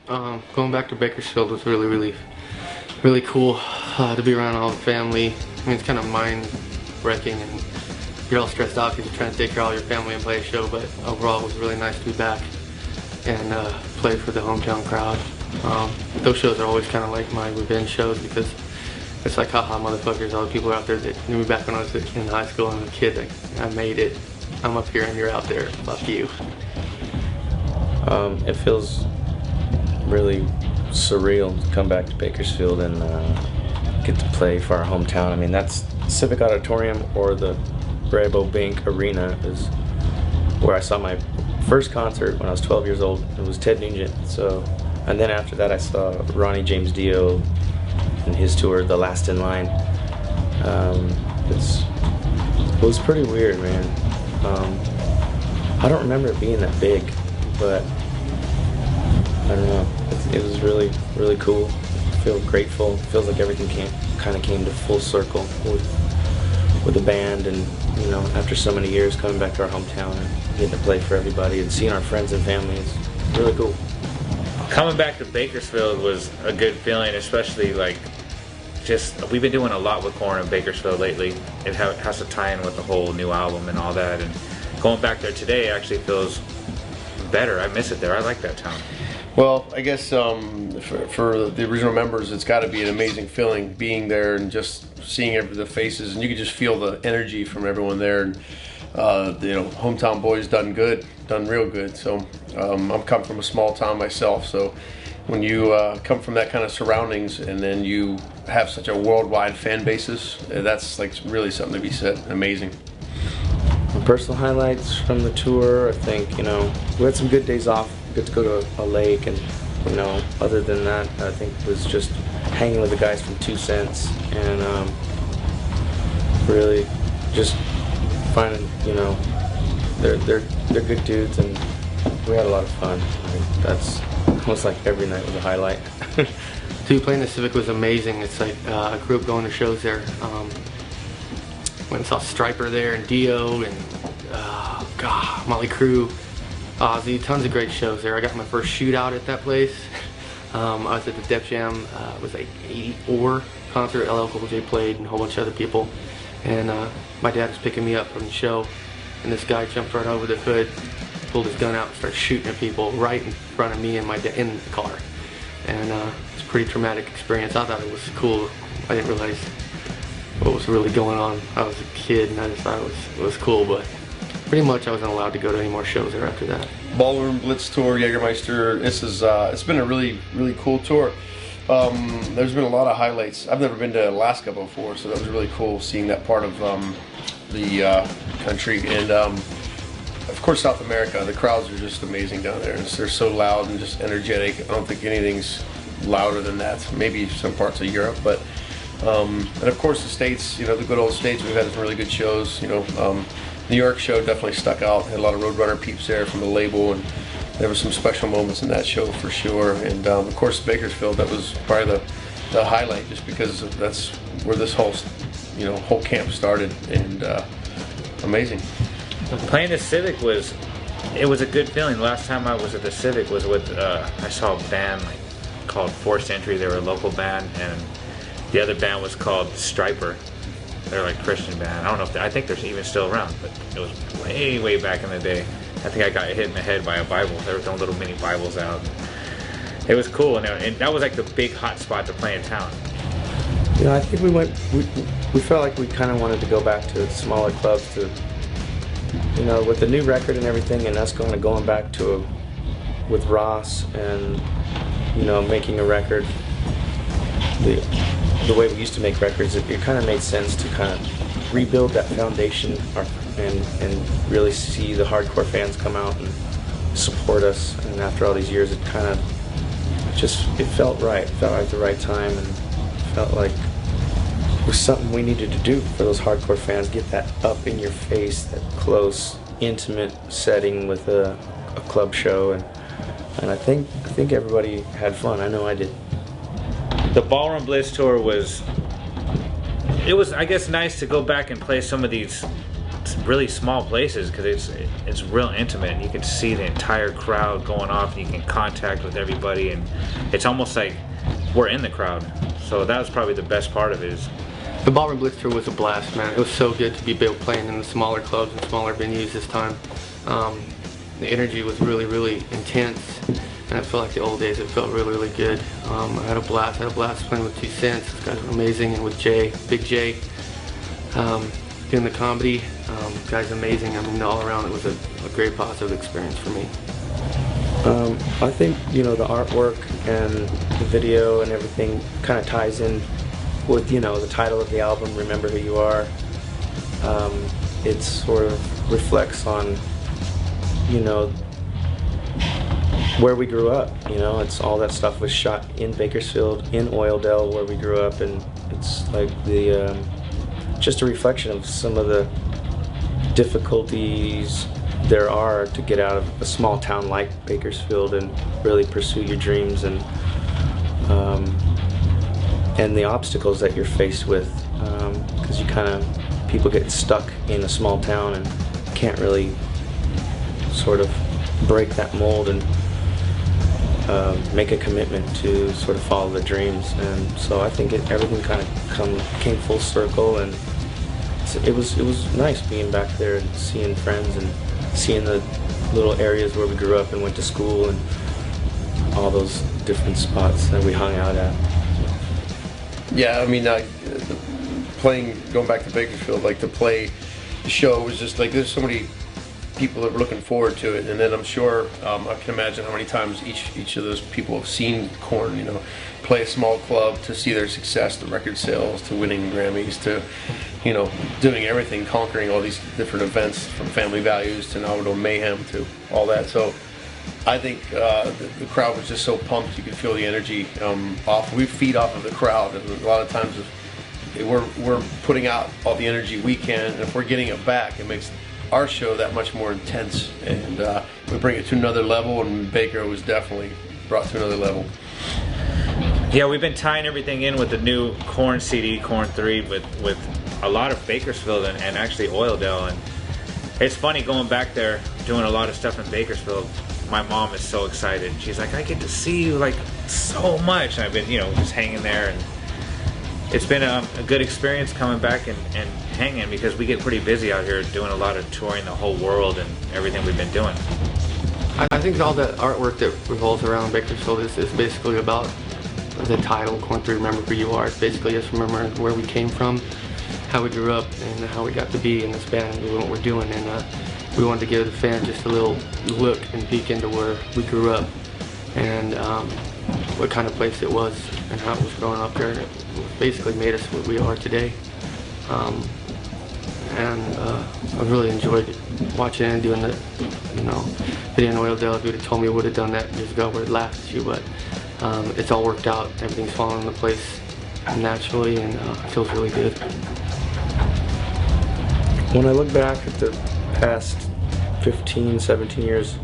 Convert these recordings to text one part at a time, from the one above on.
Going back to Bakersfield was really cool to be around all the family. I mean, it's kind of mind-wrecking and you're all stressed out because you're trying to take care of all your family and play a show, but overall it was really nice to be back and play for the hometown crowd. Those shows are always kind of like my revenge shows because it's like, haha, motherfuckers, all the people out there that knew me back when I was in high school and a kid, like, I made it. I'm up here and you're out there. Fuck you. It feels really surreal to come back to Bakersfield and get to play for our hometown. I mean, that's Civic Auditorium or the Rabobank Arena is where I saw my first concert when I was 12 years old. It was Ted Nugent. So, and then after that I saw Ronnie James Dio and his tour, The Last in Line. It was pretty weird, man. I don't remember it being that big, but I don't know. It was really cool. I feel grateful. It feels like everything kind of came to full circle with the band, and you know, after so many years coming back to our hometown and getting to play for everybody and seeing our friends and family is really cool. Coming back to Bakersfield was a good feeling, especially like we've been doing a lot with KoYan in Bakersfield lately. It has to tie in with the whole new album and all that, and going back there today actually feels better. I miss it there. I like that town. Well, I guess for the original members, it's got to be an amazing feeling being there and just seeing the faces, and you can just feel the energy from everyone there. And you know, hometown boys done real good. So I'm come from a small town myself, so when you come from that kind of surroundings and then you have such a worldwide fan basis, that's like really something to be said. Amazing. Personal highlights from the tour, I think, you know, we had some good days off. Good to go to a lake, and you know, other than that, I think it was just hanging with the guys from 2 Cents and really just finding, you know, they're good dudes, and we had a lot of fun. I mean, that's almost like every night was a highlight. Dude, playing the Civic was amazing. It's like I grew up going to shows there. Went and saw Striper there and Dio and God, Motley Crue. Ozzy, tons of great shows there. I got my first shootout at that place. I was at the Def Jam, it was like 84 concert, LL Cool J played and a whole bunch of other people. And my dad was picking me up from the show, and this guy jumped right over the hood, pulled his gun out and started shooting at people right in front of me and my dad in the car. And it's a pretty traumatic experience. I thought it was cool. I didn't realize what was really going on. I was a kid and I just thought it was cool, but pretty much I wasn't allowed to go to any more shows there after that. Ballroom Blitz Tour, Jägermeister. This is it's been a really cool tour. There's been a lot of highlights. I've never been to Alaska before, so that was really cool seeing that part of the country. And of course, South America. The crowds are just amazing down there. They're so loud and just energetic. I don't think anything's louder than that. Maybe some parts of Europe, but and of course the States. You know, the good old States. We've had some really good shows. You know. New York show definitely stuck out. Had a lot of Roadrunner peeps there from the label, and there were some special moments in that show for sure. And of course, Bakersfield, that was probably the highlight, just because that's where this whole camp started, and amazing. Playing the Civic was a good feeling. The last time I was at the Civic was with I saw a band called Forced Entry. They were a local band, and the other band was called Striper. They're like a Christian band. I don't know if I think they're even still around, but it was way back in the day. I think I got hit in the head by a Bible. They were throwing little mini Bibles out. It was cool, and that was like the big hot spot to play in town. You know, I think we felt like we kind of wanted to go back to smaller clubs to, you know, with the new record and everything, and us going back to with Ross and, you know, making a record. The way we used to make records, it kind of made sense to kind of rebuild that foundation and really see the hardcore fans come out and support us. And after all these years, it felt right. It felt like the right time, and felt like it was something we needed to do for those hardcore fans. Get that up in your face, that close, intimate setting with a club show, and I think everybody had fun. I know I did. The Ballroom Blitz tour was I guess nice to go back and play some of these really small places because it's real intimate, and you can see the entire crowd going off, and you can contact with everybody, and it's almost like we're in the crowd. So that was probably the best part of it. Is the Ballroom Blitz tour was a blast, man. It was so good to be playing in the smaller clubs and smaller venues this time. The energy was really, really intense, and I feel like the old days. It felt really, really good. I had a blast. Playing with 2 Cents. These guys were amazing, and with Jay, Big Jay, doing the comedy. Guy's amazing. I mean, all around it was a great positive experience for me. I think, you know, the artwork and the video and everything kind of ties in with, you know, the title of the album, Remember Who You Are. It sort of reflects on, you know, where we grew up. You know, it's all that stuff was shot in Bakersfield, in Oildale, where we grew up, and it's like the just a reflection of some of the difficulties there are to get out of a small town like Bakersfield and really pursue your dreams, and the obstacles that you're faced with, because you kind of, people get stuck in a small town and can't really sort of break that mold and make a commitment to sort of follow the dreams. And so I think everything kind of came full circle, and it was nice being back there and seeing friends and seeing the little areas where we grew up and went to school and all those different spots that we hung out at. Yeah, I mean, going back to Bakersfield, like to play the show was just like, there's so many people that were looking forward to it, and then I'm sure I can imagine how many times each of those people have seen KoYan, you know, play a small club, to see their success, the record sales, to winning Grammys, to, you know, doing everything, conquering all these different events, from Family Values to now to Mayhem to all that. So I think the crowd was just so pumped. You could feel the energy we feed off of the crowd, and a lot of times we're putting out all the energy we can, and if we're getting it back, it makes our show that much more intense, and we bring it to another level, and Baker was definitely brought to another level. Yeah, we've been tying everything in with the new KoYan CD, KoYan 3, with a lot of Bakersfield and actually Oildale. And it's funny going back there, doing a lot of stuff in Bakersfield. My mom is so excited. She's like, I get to see you like so much. And I've been, you know, just hanging there, and it's been a good experience coming back and hanging, because we get pretty busy out here doing a lot of touring the whole world and everything we've been doing. I think all the artwork that revolves around Bakersfield is basically about the title, KoYan 3, Remember Who You Are. It's basically just remembering where we came from, how we grew up, and how we got to be in this band and doing what we're doing. And we wanted to give the fans just a little look and peek into where we grew up, and what kind of place it was, and how it was growing up there. And it basically made us what we are today. I really enjoyed watching it and doing the, you know, video in Oildale. If you would have told me we would have done that years ago, I would have laughed at you, but it's all worked out. Everything's falling into place naturally, and it feels really good. When I look back at the past 15, 17 years,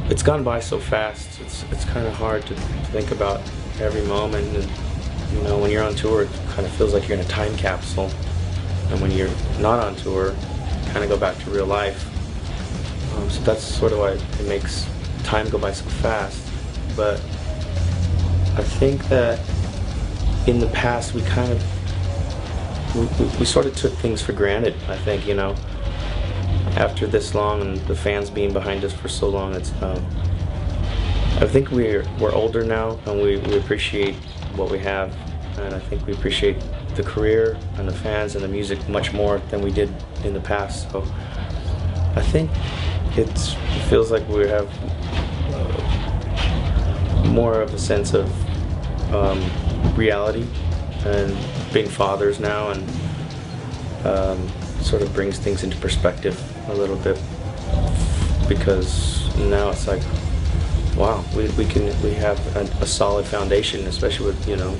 it's gone by so fast. It's kind of hard to think about every moment. And, you know, when you're on tour, it kind of feels like you're in a time capsule. And when you're not on tour, you kind of go back to real life. So that's sort of why it makes time go by so fast. But I think that in the past we kind of, we sort of took things for granted. I think, you know, after this long and the fans being behind us for so long, it's I think we're older now, and we appreciate what we have, and I think we appreciate the career and the fans and the music much more than we did in the past. So I think it feels like we have more of a sense of reality, and being fathers now, and sort of brings things into perspective a little bit, because now it's like, wow, we have a solid foundation, especially with, you know,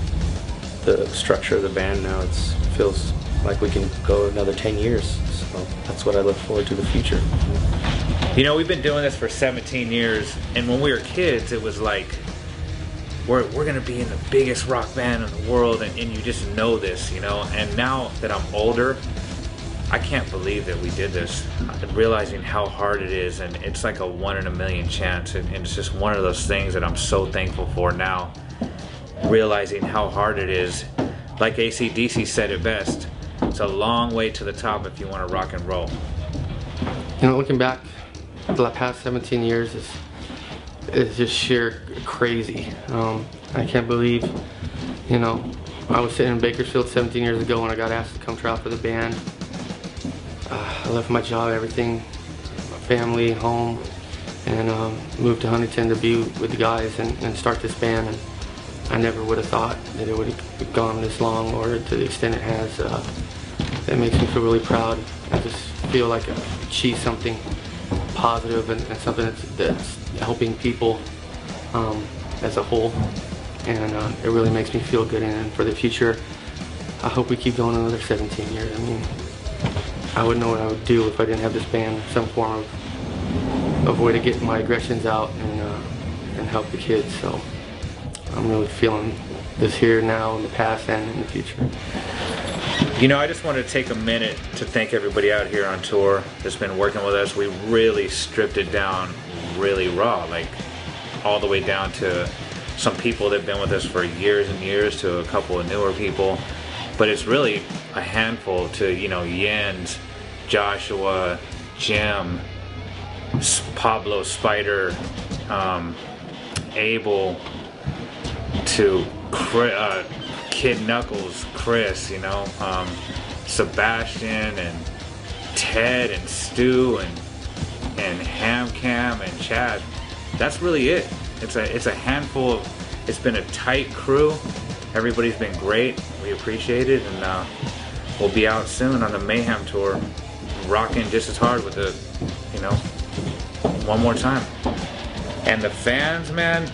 the structure of the band now. It feels like we can go another 10 years, so that's what I look forward to the future. You know, we've been doing this for 17 years, and when we were kids, it was like, we're going to be in the biggest rock band in the world, and you just know this, you know. And now that I'm older, I can't believe that we did this, realizing how hard it is, and it's like a 1 in a million chance, and it's just one of those things that I'm so thankful for now, realizing how hard it is. Like AC/DC said it best, it's a long way to the top if you want to rock and roll. You know, looking back, the past 17 years is just sheer crazy. I can't believe, you know, I was sitting in Bakersfield 17 years ago when I got asked to come try out for the band. I left my job, everything, my family, home, and moved to Huntington to be with the guys and start this band. And I never would have thought that it would have gone this long, or to the extent it has. That makes me feel really proud. I just feel like I've achieved something positive and something that's helping people as a whole. And it really makes me feel good. And for the future, I hope we keep going another 17 years. I mean, I wouldn't know what I would do if I didn't have this band, some form of way to get my aggressions out and help the kids. So I'm really feeling this here now, in the past, and in the future. You know, I just wanted to take a minute to thank everybody out here on tour that's been working with us. We really stripped it down really raw, like all the way down to some people that have been with us for years and years to a couple of newer people. But it's really a handful to, you know, Jens, Joshua, Jim, Pablo Spider, Abel, to Kid Knuckles, Chris, you know, Sebastian and Ted and Stu and Ham Cam and Chad. That's really it. It's a handful of, it's been a tight crew. Everybody's been great. We appreciate it, and we'll be out soon on the Mayhem tour, rocking just as hard with the, you know, one more time. And the fans, man,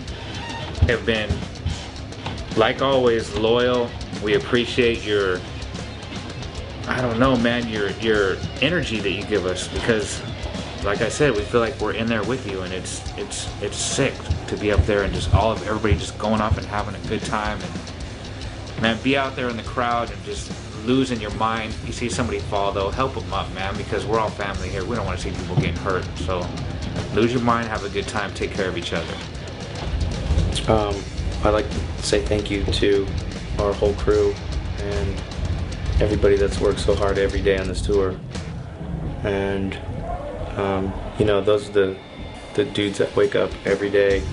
have been, like always, loyal. We appreciate your, I don't know, man, your energy that you give us, because, like I said, we feel like we're in there with you, and it's sick to be up there and just everybody just going off and having a good time. And man, be out there in the crowd and just losing your mind. You see somebody fall, though, help them up, man, because we're all family here. We don't want to see people getting hurt. So lose your mind, have a good time, take care of each other. I'd like to say thank you to our whole crew and everybody that's worked so hard every day on this tour. And you know, those are the dudes that wake up every day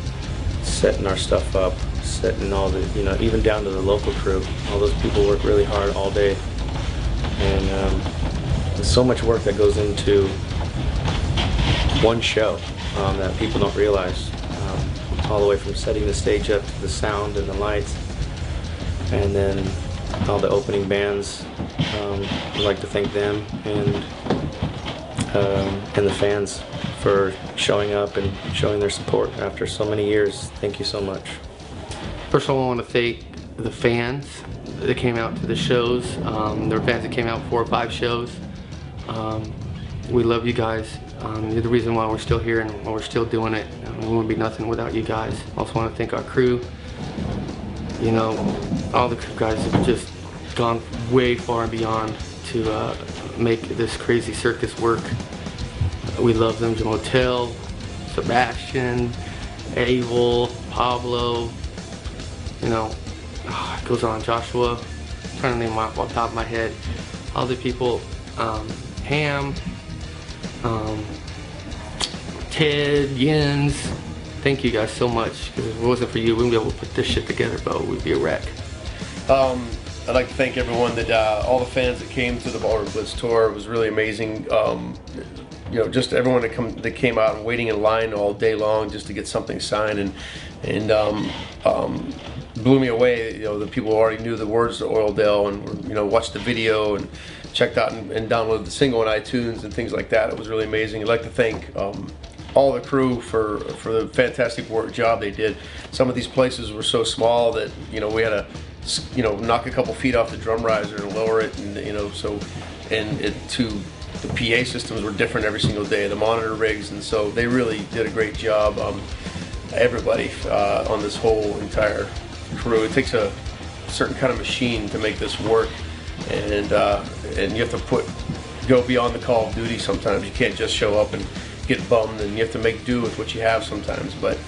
setting our stuff up, setting all the, you know, even down to the local crew. All those people work really hard all day, and there's so much work that goes into one show that people don't realize, all the way from setting the stage up to the sound and the lights, and then all the opening bands. I'd like to thank them and the fans for showing up and showing their support after so many years. Thank you so much. First of all, I want to thank the fans that came out to the shows. There were fans that came out 4 or 5 shows. We love you guys. You're the reason why we're still here and why we're still doing it. We wouldn't be nothing without you guys. Also want to thank our crew. You know, all the crew guys have just gone way far and beyond to make this crazy circus work. We love them. Jamotel, Sebastian, Abel, Pablo, you know, it goes on, Joshua, I'm trying to name them off the top of my head. All the people, Ham, Ted, Jens, thank you guys so much, because if it wasn't for you, we wouldn't be able to put this shit together, but we'd be a wreck. I'd like to thank everyone that, all the fans that came to the Ballroom Blitz tour. It was really amazing. You know, just everyone that came out and waiting in line all day long just to get something signed, and blew me away. You know, the people who already knew the words to Oildale and, you know, watched the video and checked out and downloaded the single on iTunes and things like that. It was really amazing. I'd like to thank all the crew for the fantastic job they did. Some of these places were so small that, you know, we had to, you know, knock a couple feet off the drum riser and lower it, and, you know, so, and the PA systems were different every single day, the monitor rigs, and so they really did a great job. Everybody on this whole entire crew. It takes a certain kind of machine to make this work, and you have to put go beyond the call of duty sometimes. You can't just show up and get bummed, and you have to make do with what you have sometimes. But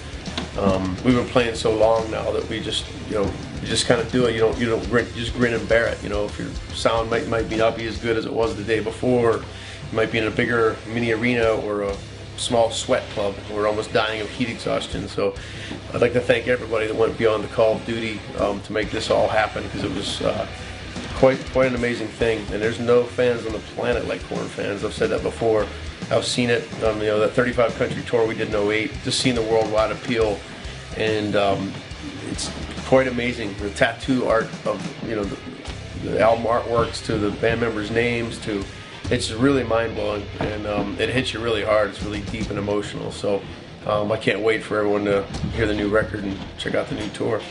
we've been playing so long now that we just, you just kind of do it. You don't grin, just grin and bear it. If your sound might not be as good as it was the day before, you might be in a bigger mini arena or a small sweat club. We're almost dying of heat exhaustion. So I'd like to thank everybody that went beyond the call of duty to make this all happen, because it was quite an amazing thing. And there's no fans on the planet like KoYan fans. I've said that before. I've seen it. That 35 country tour we did in '08. Just seeing the worldwide appeal, and it's quite amazing. The tattoo art of the album artworks to the band members' names to. It's really mind-blowing, and it hits you really hard. It's really deep and emotional. So I can't wait for everyone to hear the new record and check out the new tour.